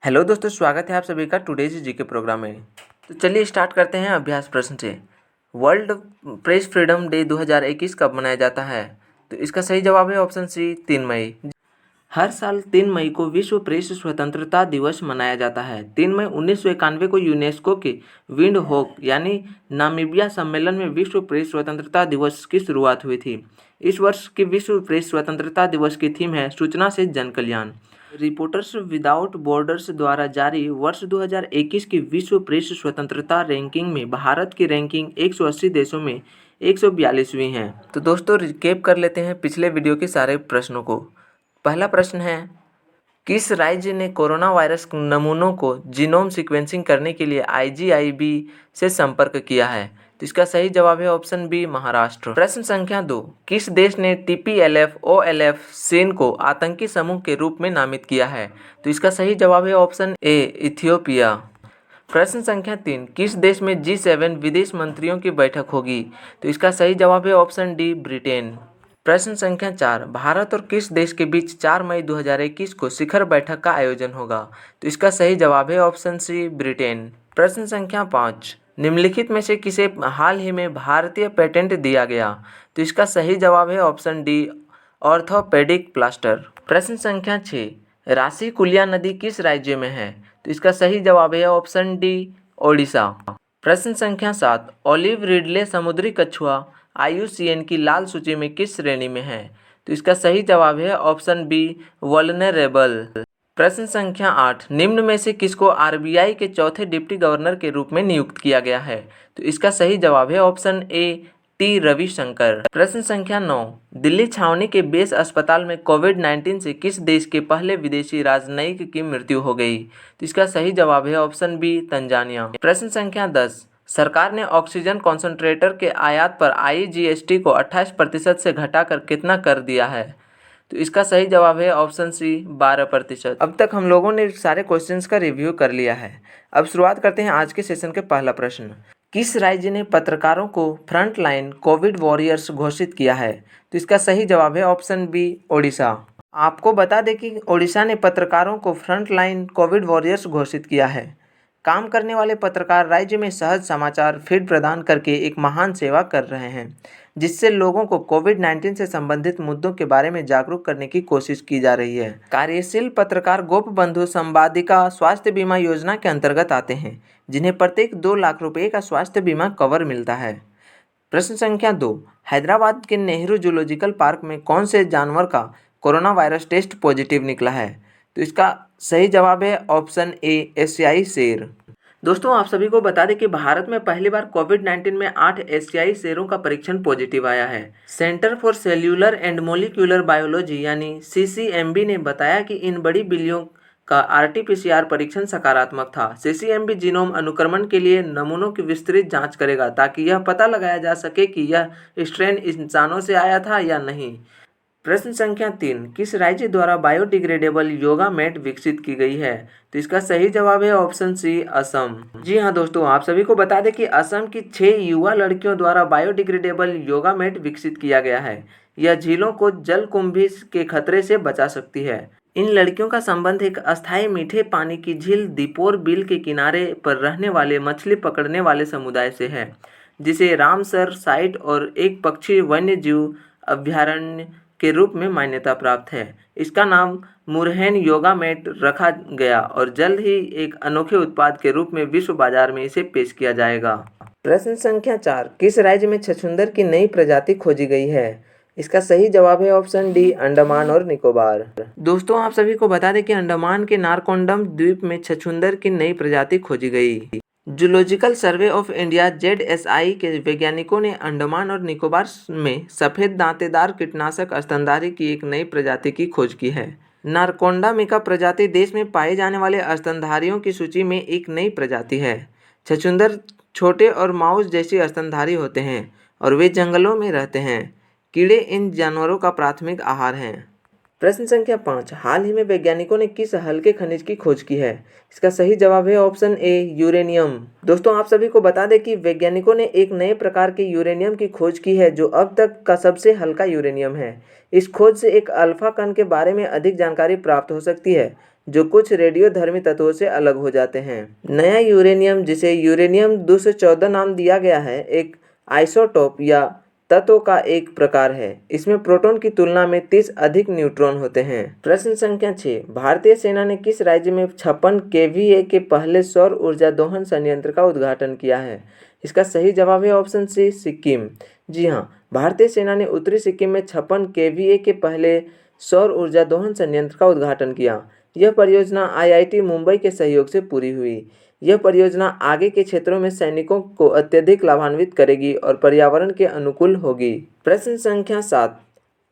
Hello दोस्तों, स्वागत है आप सभी का टुडेज जीके प्रोग्राम में। तो चलिए स्टार्ट करते हैं अभ्यास प्रश्न से। वर्ल्ड प्रेस फ्रीडम डे 2021 कब मनाया जाता है? तो इसका सही जवाब है ऑप्शन सी 3 मई। हर साल 3 मई को विश्व प्रेस स्वतंत्रता दिवस मनाया जाता है। 3 मई 1991 को यूनेस्को के विंडहोक यानी नामीबिया सम्मेलन में विश्व प्रेस स्वतंत्रता दिवस की शुरुआत हुई थी। इस वर्ष की विश्व प्रेस स्वतंत्रता दिवस की थीम है सूचना से जन कल्याण। रिपोर्टर्स विदाउट बॉर्डर्स द्वारा जारी वर्ष 2021 की विश्व प्रेस स्वतंत्रता रैंकिंग में भारत की रैंकिंग 180 देशों में 142वीं है। तो दोस्तों रिकेप कर लेते हैं पिछले वीडियो के सारे प्रश्नों को। पहला प्रश्न है, किस राज्य ने कोरोना वायरस नमूनों को जीनोम सीक्वेंसिंग करने के लिए IGIB से संपर्क किया है? तो इसका सही जवाब है ऑप्शन बी महाराष्ट्र। प्रश्न संख्या 2, किस देश ने TPLF OLF सेन को आतंकी समूह के रूप में नामित किया है? तो इसका सही जवाब है ऑप्शन ए इथियोपिया। प्रश्न संख्या 3, किस देश में G7 विदेश मंत्रियों की बैठक होगी? तो इसका सही जवाब है ऑप्शन डी ब्रिटेन। प्रश्न संख्या 4, भारत और किस देश के बीच 4 मई 2021 को शिखर बैठक का आयोजन होगा? तो इसका सही जवाब है ऑप्शन सी ब्रिटेन। प्रश्न संख्या 5, निम्नलिखित में से किसे हाल ही में भारतीय पेटेंट दिया गया? तो इसका सही जवाब है ऑप्शन डी ऑर्थोपेडिक प्लास्टर। प्रश्न संख्या 6, राशि कुलिया नदी किस राज्य में है? तो इसका सही जवाब है ऑप्शन डी ओडिशा। प्रश्न संख्या 7, ओलिव रिडले समुद्री कछुआ IUCN की लाल सूची में किस श्रेणी में है? तो इसका सही जवाब है ऑप्शन बी वल्नरेबल। प्रश्न संख्या 8, निम्न में से किसको RBI के चौथे डिप्टी गवर्नर के रूप में नियुक्त किया गया है? तो इसका सही जवाब है ऑप्शन ए टी रविशंकर। प्रश्न संख्या 9, दिल्ली छावनी के बेस अस्पताल में कोविड-19 से किस देश के पहले विदेशी राजनयिक की मृत्यु हो गई? तो इसका सही जवाब है ऑप्शन बी तंजानिया। प्रश्न संख्या 10, सरकार ने ऑक्सीजन कॉन्सेंट्रेटर के आयात पर IGST को 28% से घटाकर कितना कर दिया है? तो इसका सही जवाब है ऑप्शन सी 12%। अब तक हम लोगों ने सारे क्वेश्चंस का रिव्यू कर लिया है। अब शुरुआत करते हैं आज के सेशन के पहला प्रश्न। किस राज्य ने पत्रकारों को फ्रंटलाइन कोविड वॉरियर्स घोषित किया है? तो इसका सही जवाब है ऑप्शन बी ओडिशा। आपको बता दें कि ओडिशा ने पत्रकारों को फ्रंटलाइन कोविड वॉरियर्स घोषित किया है। काम करने वाले पत्रकार राज्य में सहज समाचार फीड प्रदान करके एक महान सेवा कर रहे हैं, जिससे लोगों को कोविड-19 से संबंधित मुद्दों के बारे में जागरूक करने की कोशिश की जा रही है। कार्यशील पत्रकार गोपबंधु संवादिका स्वास्थ्य बीमा योजना के अंतर्गत आते हैं, जिन्हें प्रत्येक 2 लाख रुपए का स्वास्थ्य बीमा कवर मिलता है। प्रश्न संख्या 2, हैदराबाद के नेहरू जूलॉजिकल पार्क में कौन से जानवर का कोरोना वायरस टेस्ट पॉजिटिव निकला है? तो इसका सही जवाब है ऑप्शन ए एशियाई शेर। दोस्तों आप सभी को बता दें कि भारत में पहली बार कोविड-19 में 8 एशियाई शेरों का परीक्षण पॉजिटिव आया है। Centre for cellular and molecular biology यानी CCMB ने बताया कि इन बड़ी बिल्लियों का RT-PCR परीक्षण सकारात्मक था। CCMB जीनोम अनुक्रमण के लिए नमूनों की विस्तृत जांच करेगा ताकि यह पता लगाया जा सके कि यह स्ट्रेन इंसानों से आया था या नहीं। प्रश्न संख्या 3, किस राज्य द्वारा बायोडिग्रेडेबल योगा मैट विकसित की गई है? तो इसका सही जवाब है ऑप्शन सी असम। जी हाँ दोस्तों, आप सभी को बता दें कि असम की 6 युवा लड़कियों द्वारा बायोडिग्रेडेबल योगा मैट विकसित किया गया है। यह झीलों को जलकुंभी के खतरे से बचा सकती है। इन लड़कियों का संबंध एक अस्थायी मीठे पानी की झील दीपोर बिल के किनारे पर रहने वाले मछली पकड़ने वाले समुदाय से है, जिसे रामसर साइट और एक पक्षी वन्यजीव अभयारण्य के रूप में मान्यता प्राप्त है। इसका नाम मुरहैन योगा मैट रखा गया और जल्द ही एक अनोखे उत्पाद के रूप में विश्व बाजार में इसे पेश किया जाएगा। प्रश्न संख्या 4, किस राज्य में छछूंदर की नई प्रजाति खोजी गई है? इसका सही जवाब है ऑप्शन डी अंडमान और निकोबार। दोस्तों आप सभी को बता दें कि अंडमान के नारकोंडम द्वीप में छछूंदर की नई प्रजाति खोजी गई। Zoological survey of India ZSI के वैज्ञानिकों ने अंडमान और निकोबार में सफ़ेद दांतेदार कीटनाशक स्तनधारी की एक नई प्रजाति की खोज की है। नारकोंडा मिका प्रजाति देश में पाए जाने वाले स्तनधारियों की सूची में एक नई प्रजाति है। छछूंदर छोटे और माउस जैसी स्तनधारी होते हैं और वे जंगलों में रहते हैं। कीड़े इन जानवरों का प्राथमिक आहार हैं। प्रश्न संख्या 5, हाल ही में वैज्ञानिकों ने किस हल्के खनिज की खोज की है? इसका सही जवाब है ऑप्शन ए यूरेनियम। दोस्तों आप सभी को बता दें कि वैज्ञानिकों ने एक नए प्रकार के यूरेनियम की खोज की है जो अब तक का सबसे हल्का यूरेनियम है। इस खोज से एक अल्फा कण के बारे में अधिक जानकारी प्राप्त हो सकती है, जो कुछ रेडियोधर्मी तत्वों से अलग हो जाते हैं। नया यूरेनियम, जिसे यूरेनियम 214 नाम दिया गया है, एक आइसोटोप या तत्व का एक प्रकार है। इसमें प्रोटॉन की तुलना में 30 अधिक न्यूट्रॉन होते हैं। प्रश्न संख्या 6, भारतीय सेना ने किस राज्य में 56 kVA के पहले सौर ऊर्जा दोहन संयंत्र का उद्घाटन किया है? इसका सही जवाब है ऑप्शन सी, सिक्किम। जी हाँ, भारतीय सेना ने उत्तरी सिक्किम में 56 kVA के पहले सौर ऊर्जा दोहन संयंत्र का उद्घाटन किया। यह परियोजना IIT मुंबई के सहयोग से पूरी हुई। यह परियोजना आगे के क्षेत्रों में सैनिकों को अत्यधिक लाभान्वित करेगी और पर्यावरण के अनुकूल होगी। प्रश्न संख्या 7,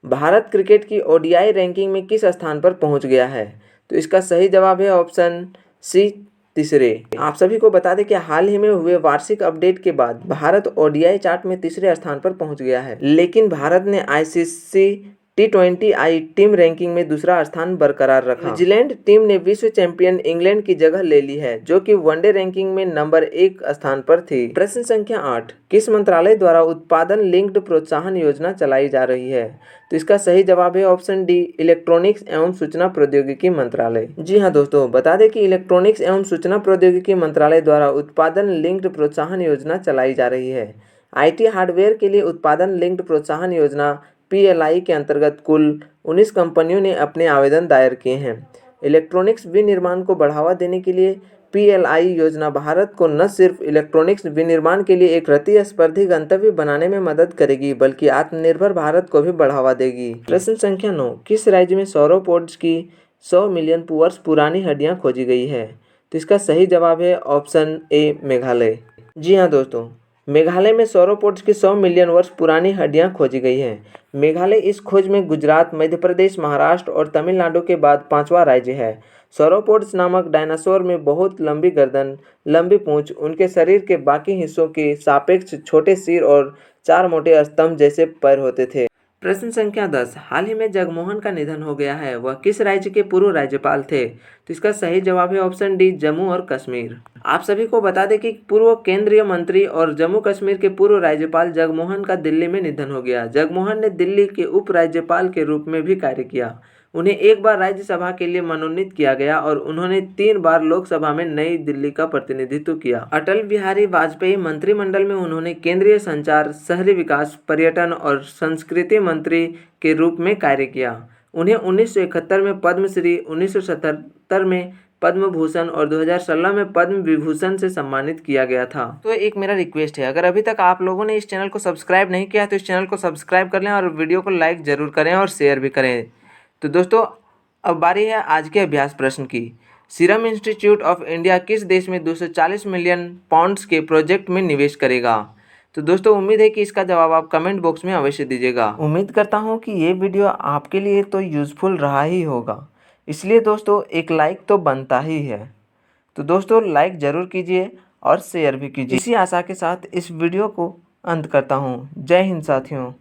भारत क्रिकेट की ODI रैंकिंग में किस स्थान पर पहुंच गया है? तो इसका सही जवाब है ऑप्शन सी, तीसरे। आप सभी को बता दें कि हाल ही में हुए वार्षिक अपडेट के बाद भारत ODI चार्ट में तीसरे स्थान पर पहुंच गया है, लेकिन भारत ने ICC T20I टीम रैंकिंग में दूसरा स्थान बरकरार रखा। न्यूजीलैंड टीम ने विश्व चैंपियन इंग्लैंड की जगह ले ली है, जो कि वनडे रैंकिंग में नंबर 1 स्थान पर थी। प्रश्न संख्या 8, किस मंत्रालय द्वारा उत्पादन लिंक्ड प्रोत्साहन योजना चलाई जा रही है? तो इसका सही जवाब है ऑप्शन डी, इलेक्ट्रॉनिक्स एवं सूचना प्रौद्योगिकी मंत्रालय। जी हाँ दोस्तों, बता दें कि इलेक्ट्रॉनिक्स एवं सूचना प्रौद्योगिकी मंत्रालय द्वारा उत्पादन लिंक्ड प्रोत्साहन योजना चलाई जा रही है। IT हार्डवेयर के लिए उत्पादन लिंक्ड प्रोत्साहन योजना PLI के अंतर्गत कुल 19 कंपनियों ने अपने आवेदन दायर किए हैं। इलेक्ट्रॉनिक्स विनिर्माण को बढ़ावा देने के लिए PLI योजना भारत को न सिर्फ इलेक्ट्रॉनिक्स विनिर्माण के लिए एक प्रतिस्पर्धी गंतव्य बनाने में मदद करेगी, बल्कि आत्मनिर्भर भारत को भी बढ़ावा देगी। प्रश्न संख्या 9, किस राज्य में सौरोपोड्स की 100 मिलियन वर्ष पुरानी हड्डियां खोजी गई है? तो इसका सही जवाब है ऑप्शन ए, मेघालय। जी हाँ दोस्तों, मेघालय में सौरोपोड्स की 100 मिलियन वर्ष पुरानी हड्डियां खोजी गई हैं। मेघालय इस खोज में गुजरात, मध्य प्रदेश, महाराष्ट्र और तमिलनाडु के बाद 5वां राज्य है। सौरोपोड्स नामक डायनासोर में बहुत लंबी गर्दन, लंबी पूंछ, उनके शरीर के बाकी हिस्सों के सापेक्ष छोटे सिर और 4 मोटे स्तंभ जैसे पैर होते थे। प्रश्न संख्या 10, हाल ही में जगमोहन का निधन हो गया है, वह किस राज्य के पूर्व राज्यपाल थे? तो इसका सही जवाब है ऑप्शन डी, जम्मू और कश्मीर। आप सभी को बता दें कि पूर्व केंद्रीय मंत्री और जम्मू कश्मीर के पूर्व राज्यपाल जगमोहन का दिल्ली में निधन हो गया। जगमोहन ने दिल्ली के उप राज्यपाल के रूप में भी कार्य किया। उन्हें एक बार राज्यसभा के लिए मनोनीत किया गया और उन्होंने 3 बार लोकसभा में नई दिल्ली का प्रतिनिधित्व किया। अटल बिहारी वाजपेयी मंत्रिमंडल में उन्होंने केंद्रीय संचार, शहरी विकास, पर्यटन और संस्कृति मंत्री के रूप में कार्य किया। उन्हें 1971 में पद्मश्री, 1977 में पद्म भूषण और 2016 में पद्म विभूषण से सम्मानित किया गया था। तो एक मेरा रिक्वेस्ट है, अगर अभी तक आप लोगों ने इस चैनल को सब्सक्राइब नहीं किया तो इस चैनल को सब्सक्राइब कर लें और वीडियो को लाइक जरूर करें और शेयर भी करें। तो दोस्तों, अब बारी है आज के अभ्यास प्रश्न की। सीरम इंस्टीट्यूट ऑफ इंडिया किस देश में 240 मिलियन पाउंड्स के प्रोजेक्ट में निवेश करेगा? तो दोस्तों, उम्मीद है कि इसका जवाब आप कमेंट बॉक्स में अवश्य दीजिएगा। उम्मीद करता हूँ कि ये वीडियो आपके लिए तो यूज़फुल रहा ही होगा, इसलिए दोस्तों एक लाइक तो बनता ही है। तो दोस्तों, लाइक ज़रूर कीजिए और शेयर भी कीजिए। इसी आशा के साथ इस वीडियो को अंत करता हूँ। जय हिंद साथियों।